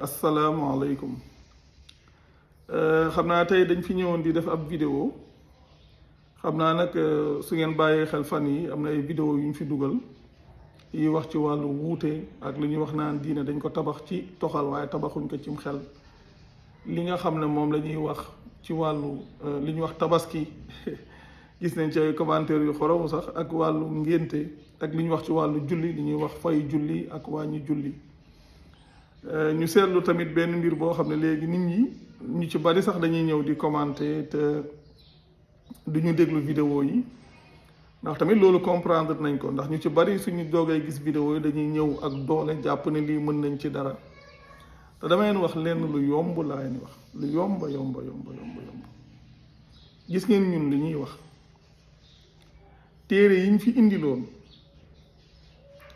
asalaamaaleykum xam naa tey dañ fi ñëwoon di def ab vidéo xam naa nag su ngeen bàyyee xel fan yi am na ay vidéo yu ñu fi dugal yi wax ci wàllu wuute ak li ñuy wax naan diine dañ ko tabax ci toxal waaye tabaxuñ ko cim xel li nga xam ne moom la ñuy wax ci wàllu li ñuy wax tabaski gis nañ ci ay commentaires yu xoromu sax ak wàllu ngénte ak li ñuy wax ci wàllu julli li ñuy wax fay julli ak wàññi julli ñu seetlu tamit benn mbir boo xam ne léegi nit ñi ñu ci bari sax dañuy ñëw di commenter te duñu déglu vidéo yi ndax tamit loolu comprendre nañ ko ndax ñu ci bari suñu doogay gis vidéo yi dañuy ñëw ak doole jàpp ne lii mën nañ ci dara te dama leen wax lenn lu yomb laa leen wax lu yomba gis ngeen ñun li ñuy wax téere yi ñu fi indiloon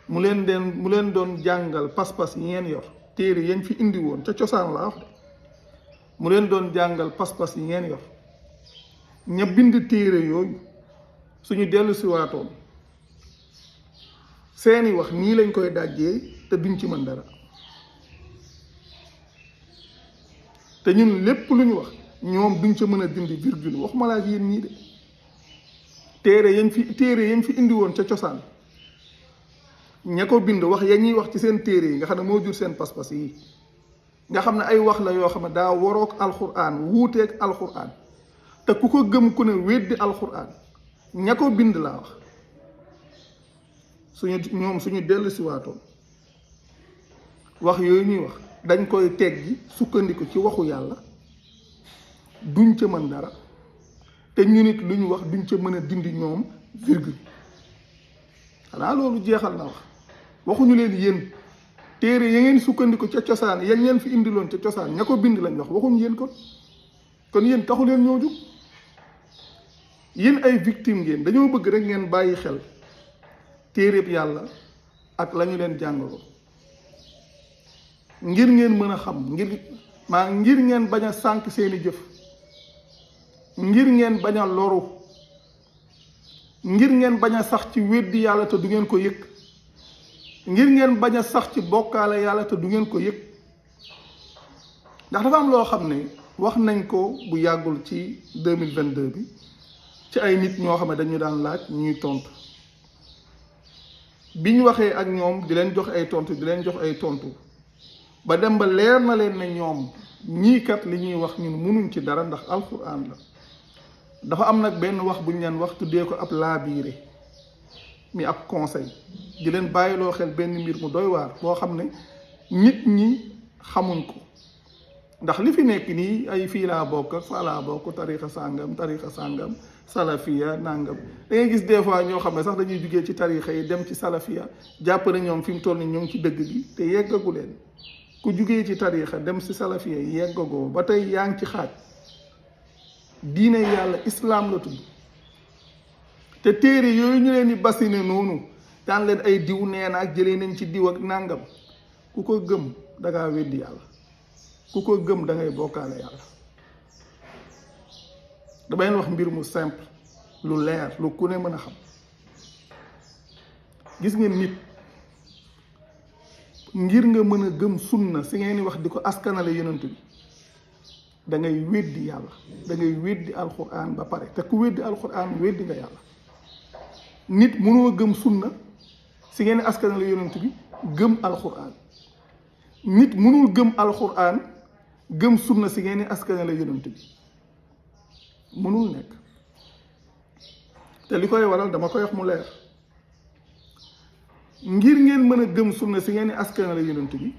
mu leen doon jàngal pas-pas yi ngeen yor téere yañ fi indi woon ca cosaan laa wax de mu leen doon jàngal pas-pas yi ngeen yor ña bind téere yooyu suñu dellu si waatoon seeni wax nii lañ koy dajjee te duñ ci mën dara te ñun lépp lu ñu wax ñoom duñ ca mën a dindi virgule waxuma laa ak yéen ñii de téere yañ fi indi woon ca cosaan ña ko bind wax ya ñuy wax ci seen téere yi nga xam ne moo jur seen pas-pas yi nga xam ne ay wax la yoo xam ne daa waroog alxuraan wuuteeg alxuraan te ku ko gëm ku ne weddi alxuraan ña ko bind laa wax suñu dellu si waatoon wax yooyu ñuy wax dañ koy teggi sukkandiku ci waxu yàlla duñ ca mën dara te ñu nit lu ñu wax duñ ca mën a dindi ñoom virgule xanaa loolu jeexal na wax waxuñu leen yéen téere ya ngeen sukkandiku ca cosaan yan ngeen fi indiloon ca cosaan ña ko bind lañ wax waxuñu yéen kon yéen taxu leen ñoo jug yéen ay victime ngeen dañoo bëgg rek ngeen bàyyi xel téereb yàlla ak la ñu leen jàngaloo ngir ngeen mën a xam ngir ngeen bañ a sànk seeni jëf ngir ngeen bañ a loru ngir ngeen bañ a sax ci weddi yàlla te du ngeen ko yëg ngir ngeen bañ a sax ci bokkaale yàlla te du ngeen ko yëg ndax dafa am loo xam ne wax nañ ko bu yàggul ci 2022 bi ci ay nit ñoo xam ne dañu daan laaj ñuy tontu bi ñu waxee ak ñoom di leen jox ay tontu ba dem ba leer na leen ne ñoom ñii kat li ñuy wax ñun mënuñ ci dara ndax alxuraan la dafa am nag benn wax bu ñu leen wax tuddee ko ab laabiire mi ab conseil di leen bàyyiloo xel benn mbir mu doy waar boo xam ne nit ñi xamuñ ko ndax li fi nekk nii ay fii laa bokk ak faa laa bokk tarixa sàngam salafiya nangam da ngay gis des fois ñoo xam ne sax dañuy jugee ci tarixa yi dem ci salafiya jàpp ne ñoom fi mu toll ni ñoo ngi ci dëgg gi te yeggagu leen ku jugee ci tarixa dem ci salafiya yi yeggagoo ba tey yaa ngi ci xaaj diine yàlla islaam la tudd te téere yooyu ñu leen di basine noonu daan leen ay diw nee na ak jëlee nañ ci diw ak nàngam ku ko gëm dangaa weddi yàlla ku ko gëm da ngay bokkaale yàlla dama leen wax mbir mu simple lu leer lu ku ne mën a xam gis ngeen nit ngir nga mën a gëm sunna si ngeen di wax di ko askanale yonent bi da ngay weddi yàlla da ngay weddi alxuraan ba pare te ku weddi alxuraan weddi nga yàlla nit mënoo gëm sunna si ngeen askanale yonent bi gëm alxuraan nit mënul gëm alxuraan gëm sunna si ngeen askanale yonent bi mënul nekk te li koy waral dama koy wax mu leer ngir ngeen mën a gëm sunna si ngeen askanale yonent bi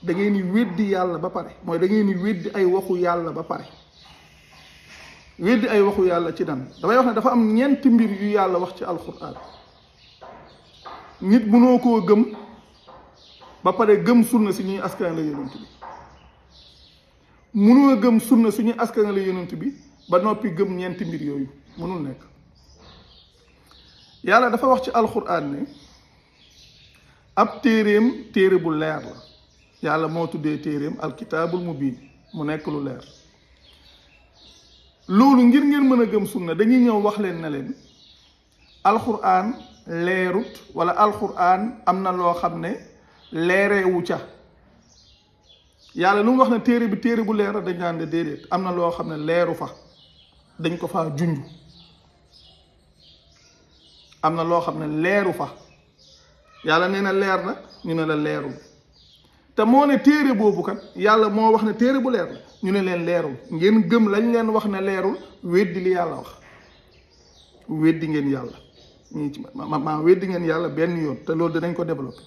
da ngeen di weddi yàlla ba pare mooy da ngeen di weddi ay waxu yàlla ba pare weddi ay waxu yàlla ci dan damay wax ne dafa am ñeenti mbir yu yàlla wax ci alxuraan nit mënoo koo gëm ba pare gëm sunna si ñuy askanale yonent bi mënoo gëm sunna si ñuy askanale yonent bi ba noppi gëm ñeenti mbir yooyu mënul nekk yàlla dafa wax ci alxuraan ne ab téere bu leer la yàlla moo tuddee téeréem alkitaabul mubiin mu nekk lu leer loolu ngir ngeen mën a gëm sunna dañuy ñëw wax leen na leen alxuraan leerut wala alxuraan am na loo xam ne leereewu ca yàlla lu mu wax ne téere bi téere bu leer la dañ naan de déedéet am na loo xam ne leeru fa dañ ko faa junj am na loo xam ne leeru fa yàlla nee na leer na ñu ne la leerul te moo ne téere boobu kat yàlla moo wax ne téere bu leer la ñu ne leen leerul ngeen gëm lañ leen wax ne leerul weddi li yàlla wax weddi ngeen yàlla ñii ci ma weddi ngeen yàlla benn yoon te loolu dinañ ko développé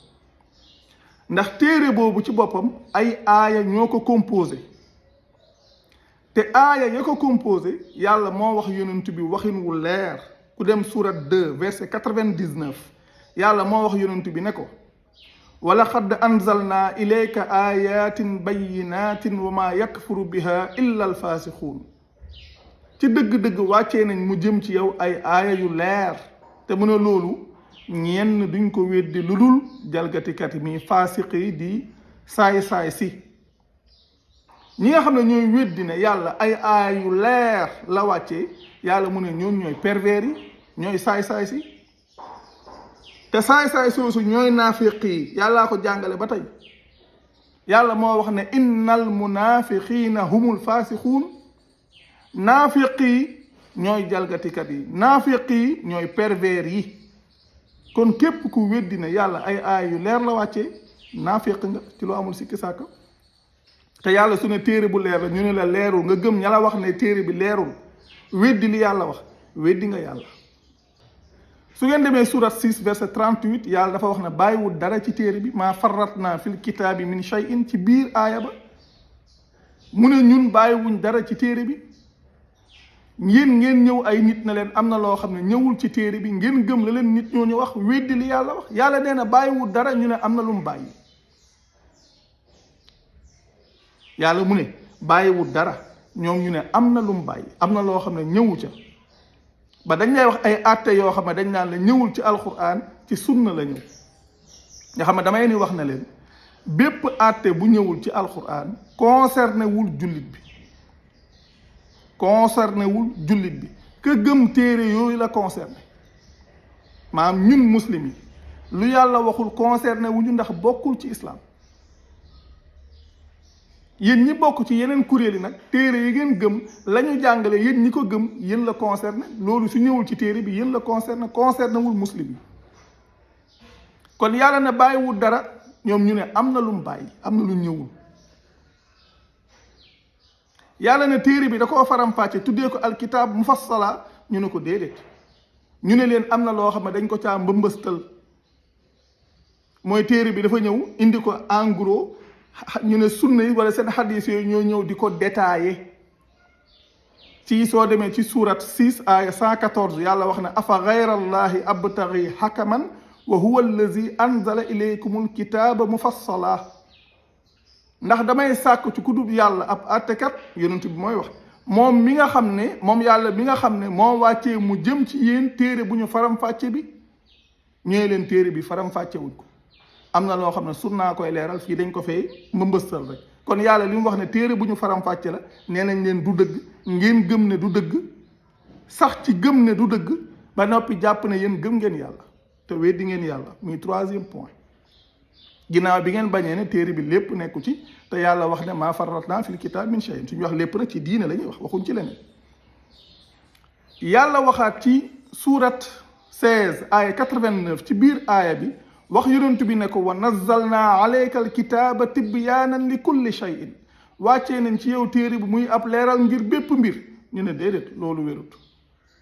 ndax téere boobu ci boppam ay aaya ñoo ko composé te aaya ya ko composé yàlla moo wax yonent bi waxin wu leer ku dem surat 2 verset 99 yàlla moo wax yonent bi ne ko wa laqad anzalna ilayka ayatin bayyinatin wa ma yakfuru biha illa alfasixuun ci dëgg-dëgg wàccee nañ mu jëm ci yow ay aaya yu leer te mu ne loolu ñenn duñ ko weddi lu dul jalgatikat yi mi faasiq yi di saay-saay si ñi nga xam ne ñooy weddi ne yàlla ay aaya yu leer la wàccee yàlla mu ne ñoom ñooy pervers yi ñooy saay-saay si te saay-saay soosu ñooy naafiq yi yàllaa ko jàngale ba tey yàlla moo wax ne innal munafiqiina humul faasiquun naafiq yi ñooy jalgatikat yi naafiq yi ñooy pervers yi kon képp ku weddi ne yàlla ay aay yu leer la wàccee naafiq nga ci lu amul sikki sàkk te yàlla su ne téere bu leer la ñu ne la leerul nga gëm ña la wax ne téere bi leerul weddi li yàlla wax weddi nga yàlla su ngeen demee surat 6 verset 38 yàlla dafa wax ne bàyyiwul dara ci téere bi maa farratna fil kitaabi min shay'in ci biir aaya ba mu ne ñun bàyyiwuñ dara ci téere bi ngeen ñëw ay nit na leen am na loo xam ne ñëwul ci téere bi ngeen gëm la leen nit ñooñu wax weddi li yàlla wax yàlla nee na bàyyiwul dara ñu ne am na lu mu bàyyi yàlla mu ne bàyyiwul dara ñoom ñu ne am na lu mu bàyyi am na loo xam ne ñëwu ca ba dañ lay wax ay àtte yoo xam ne dañ naan la ñëwul ci alquran ci sunna la ñëw nga xam ne damay ni wax na leen bépp àtte bu ñëwul ci alquran concerné wul jullit bi concerné wul jullit bi que gëm téere yooyu la concerné maanaam ñun muslim yi lu yàlla waxul concerné wuñu ndax bokkul ci islam yéen ñi bokk ci yeneen kuréel yi nag téere yi ngeen gëm la ñu jàngale yéen ñi ko gëm yéen la concerné loolu su ñëwul ci téere bi yéen la concerné concerné wul muslim yi kon yàlla ne bàyyiwul dara ñoom ñu ne am na lu mu bàyyi am na lu ñëwul yàlla ne téere bi da koo faram-fàcce tuddee ko alkitab mufassala ñu ne ko déedéet ñu ne leen am na loo xam ne dañ ko caa mbëmbëstal mooy téere bi dafa ñëw indi ko en gros ñu ne sunna yi wala seen xadis yooyu ñoo ñëw di ko détaillé ci soo demee ci surat 6 aya 114 yàlla wax ne afa gayra allahi abtaghi hakaman wa huwa allazi anzala ilaykumul kitaba mufassala ndax damay sàkk ci kudub yàlla ab àttekat yonent bi mooy wax moom mi nga xam ne moom yàlla mi nga xam ne moo wàccee mu jëm ci yéen téere bu ñu faram-fàcce bi ñëwee leen téere bi faram-fàcce wuñ ko am na loo xam ne sunnaa koy leeral fii dañ ko fee mbëmbëstal rek kon yàlla li mu wax ne téere bu ñu faram-fàcce la nee nañ leen du dëgg ngeen gëm ne du dëgg sax ci gëm ne du dëgg ba noppi jàpp ne yéen gëm ngeen yàlla te weddi ngeen yàlla muy 3e point ginnaaw bi ngeen bañee ne téere bi lépp nekku ci te yàlla wax ne maa farratna fil kitaab min shay'in suñu wax lépp nag ci diine la ñuy wax waxuñ ci leneen yàlla waxaat ci surat 16 aaya 89 ci biir aaya bi wax yonent bi ne ko wa nazzalna alayka alkitaaba tibyaanan li kulli shay'in wàccee nañ ci yow téere bi muy ab leeral ngir bépp mbir ñu ne déedéet loolu wérut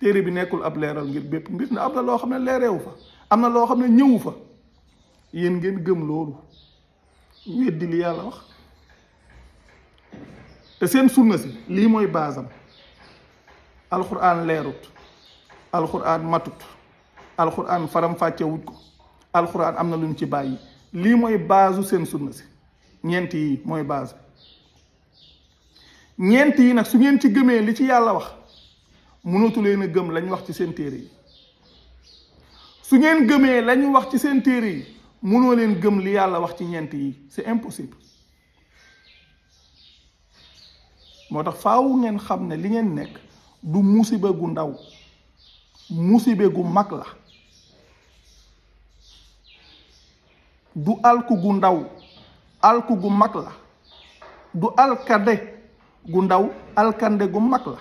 téere bi nekkul ab leeral ngir bépp mbir ndax am na loo xam ne leereewu fa am na loo xam ne ñëwu fa yéen ngeen gëm loolu weddi li yàlla wax te seen sunna si lii mooy baasam alquran leerut alquran matut alquran faram-fàcce wuj ko alquran am na lu ñu ci bàyyi lii mooy baasu seen sunna si ñeent yi mooy baas ñeent yi nag su ngeen ci gëmee li ci yàlla wax mënatu leen a gëm lañ wax ci seen téere yi su ngeen gëmee lañu wax ci seen téere yi mënoo leen gëm li yàlla wax ci ñeent yi c'est impossible moo tax faaw ngeen xam ne li ngeen nekk du musiba gu ndaw musiba gu mag la du alku gu ndaw alku gu mag la du alkande gu ndaw alkande gu mag la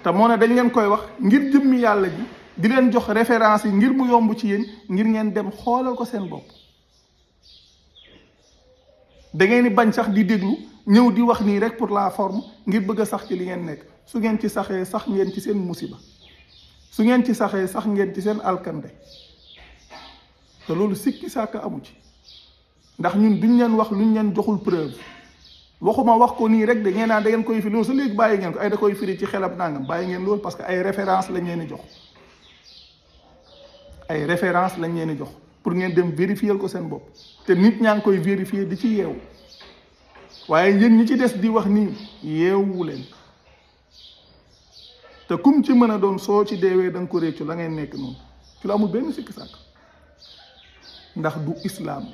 te moo ne dañ leen koy wax ngir jëmmi yàlla ji di leen jox référence yi ngir mu yomb ci yéen ngir ngeen dem xoolal ko seen bopp da ngeen di bañ sax di déglu ñëw di wax nii rek pour la forme ngir bëgg a sax ci li ngeen nekk su ngeen ci saxee sax ngeen ci seen musiba su ngeen ci saxee sax ngeen ci seen alkande te loolu sikki sàkk amu ci ndax ñun duñ leen wax luñ leen joxul preuve waxuma wax ko nii rek da ngeen naan da ngeen koy firi loolu sa léegi bàyyi ngeen ko ay da koy firi ci xelab nangam bàyyi ngeen loolu parce que ay référence lañ leen di jox ay référence lañ leen di jox pour ngeen dem vérifier ko seen bopp te nit ñaa ngi koy vérifier di ci yeewu waaye yéen ñi ci des di wax nii yeewu leen te kum ci mën a doon soo ci deewee da nga ko réccu la ngeen nekk noonu ci la amul benn sikki sàkk ndax du islam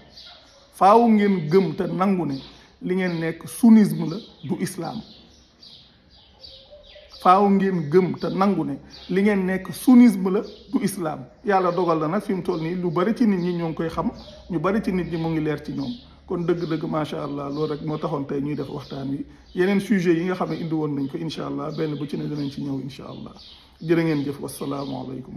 faaw ngeen gëm te nangu ne li ngeen nekk sunnisme la du islam faaw ngeen gëm te nangu ne li ngeen nekk sunnisme la du islam yàlla dogal na nag fi mu toll nii lu bari ci nit ñi ñoo ngi koy xam ñu bari ci nit ñi mu ngi leer ci ñoom kon dëgg-dëgg macha allah loolu rek moo taxoon tey ñuy def waxtaan wi yeneen sujet yi nga xam ne indi woon nañ ko incha allah benn bu ci ne dinañ ci ñëw incha allah jërë ngeen jëf wasalaamualeykum